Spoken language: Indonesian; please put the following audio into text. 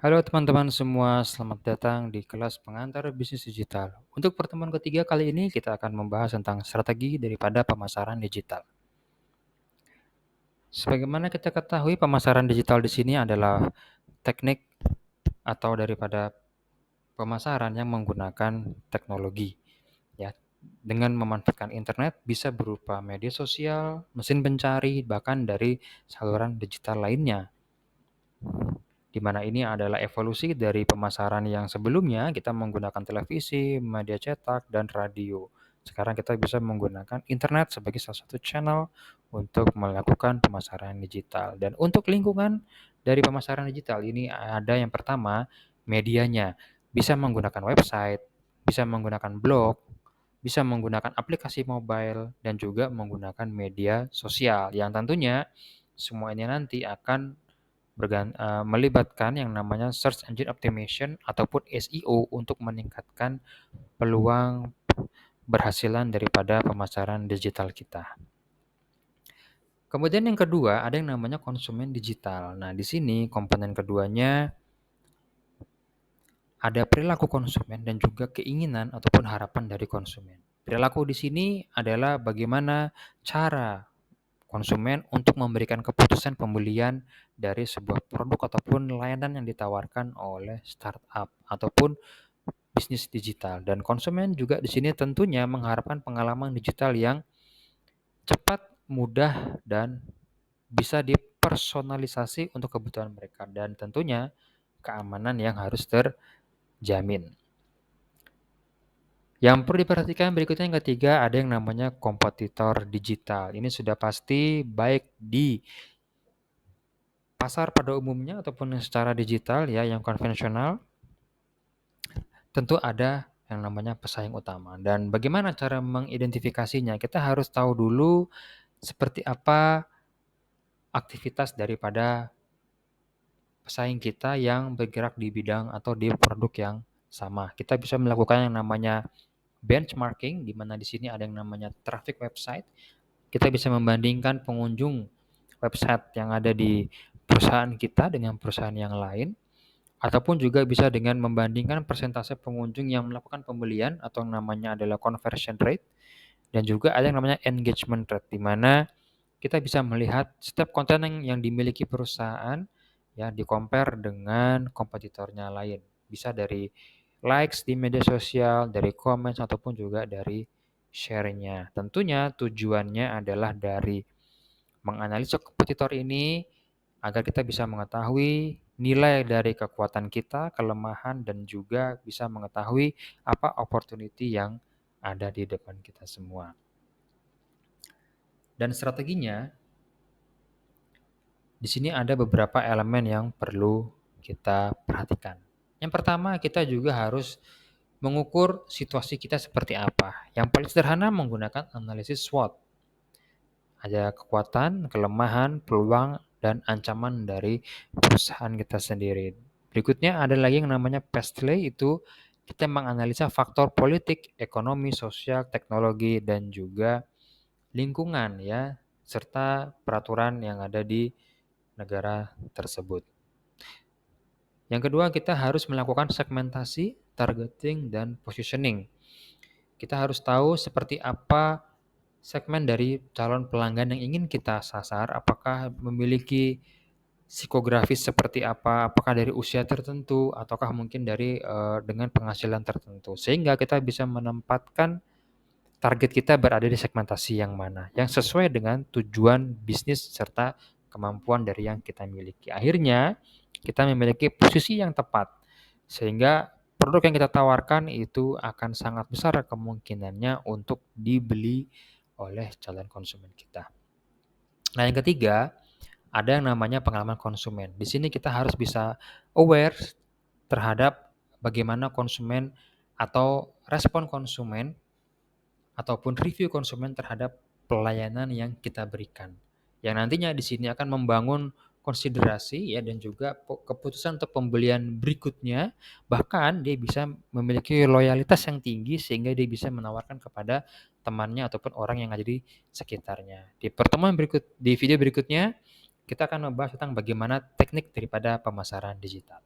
Halo teman-teman semua, selamat datang di kelas pengantar bisnis digital. Untuk pertemuan ketiga kali ini kita akan membahas tentang strategi daripada pemasaran digital. Sebagaimana kita ketahui, pemasaran digital di sini adalah teknik atau daripada pemasaran yang menggunakan teknologi, ya. Dengan memanfaatkan internet bisa berupa media sosial, mesin pencari, bahkan dari saluran digital lainnya. Di mana ini adalah evolusi dari pemasaran yang sebelumnya kita menggunakan televisi, media cetak, dan radio. Sekarang kita bisa menggunakan internet sebagai salah satu channel untuk melakukan pemasaran digital. Dan untuk lingkungan dari pemasaran digital ini ada yang pertama, medianya. Bisa menggunakan website, bisa menggunakan blog, bisa menggunakan aplikasi mobile, dan juga menggunakan media sosial. Yang tentunya semua ini nanti akan melibatkan yang namanya search engine optimization ataupun SEO untuk meningkatkan peluang berhasilan daripada pemasaran digital kita. Kemudian yang kedua, ada yang namanya konsumen digital. Nah, di sini komponen keduanya ada perilaku konsumen dan juga keinginan ataupun harapan dari konsumen. Perilaku di sini adalah bagaimana cara konsumen untuk memberikan keputusan pembelian dari sebuah produk ataupun layanan yang ditawarkan oleh startup ataupun bisnis digital. Dan konsumen juga di sini tentunya mengharapkan pengalaman digital yang cepat, mudah, dan bisa dipersonalisasi untuk kebutuhan mereka. Dan tentunya keamanan yang harus terjamin. Yang perlu diperhatikan berikutnya yang ketiga ada yang namanya kompetitor digital. Ini sudah pasti baik di pasar pada umumnya ataupun secara digital ya yang konvensional, tentu ada yang namanya pesaing utama. Dan bagaimana cara mengidentifikasinya? Kita harus tahu dulu seperti apa aktivitas daripada pesaing kita yang bergerak di bidang atau di produk yang sama. Kita bisa melakukan yang namanya benchmarking, di mana di sini ada yang namanya traffic website. Kita bisa membandingkan pengunjung website yang ada di perusahaan kita dengan perusahaan yang lain. Ataupun juga bisa dengan membandingkan persentase pengunjung yang melakukan pembelian atau yang namanya adalah conversion rate dan juga ada yang namanya engagement rate di mana kita bisa melihat setiap konten yang dimiliki perusahaan ya di-compare dengan kompetitornya lain. Bisa dari likes di media sosial, dari comments ataupun juga dari share-nya. Tentunya tujuannya adalah dari menganalisa kompetitor ini agar kita bisa mengetahui nilai dari kekuatan kita, kelemahan, dan juga bisa mengetahui apa opportunity yang ada di depan kita semua. Dan strateginya, di sini ada beberapa elemen yang perlu kita perhatikan. Yang pertama, kita juga harus mengukur situasi kita seperti apa. Yang paling sederhana menggunakan analisis SWOT. Ada kekuatan, kelemahan, peluang, dan ancaman dari perusahaan kita sendiri. Berikutnya ada lagi yang namanya PESTLE, itu kita menganalisa faktor politik, ekonomi, sosial, teknologi, dan juga lingkungan ya, serta peraturan yang ada di negara tersebut. Yang kedua, kita harus melakukan segmentasi, targeting, dan positioning. Kita harus tahu seperti apa segmen dari calon pelanggan yang ingin kita sasar, apakah memiliki psikografis seperti apa, apakah dari usia tertentu, ataukah mungkin dari dengan penghasilan tertentu. Sehingga kita bisa menempatkan target kita berada di segmentasi yang mana, yang sesuai dengan tujuan bisnis serta kemampuan dari yang kita miliki. Akhirnya, kita memiliki posisi yang tepat, sehingga produk yang kita tawarkan itu akan sangat besar kemungkinannya untuk dibeli oleh calon konsumen kita. Nah, yang ketiga, ada yang namanya pengalaman konsumen. Di sini kita harus bisa aware terhadap bagaimana konsumen atau respon konsumen ataupun review konsumen terhadap pelayanan yang kita berikan. Yang nantinya di sini akan membangun konsiderasi ya dan juga keputusan untuk pembelian berikutnya, bahkan dia bisa memiliki loyalitas yang tinggi sehingga dia bisa menawarkan kepada temannya ataupun orang yang ada di sekitarnya. Di video berikutnya kita akan membahas tentang bagaimana teknik daripada pemasaran digital.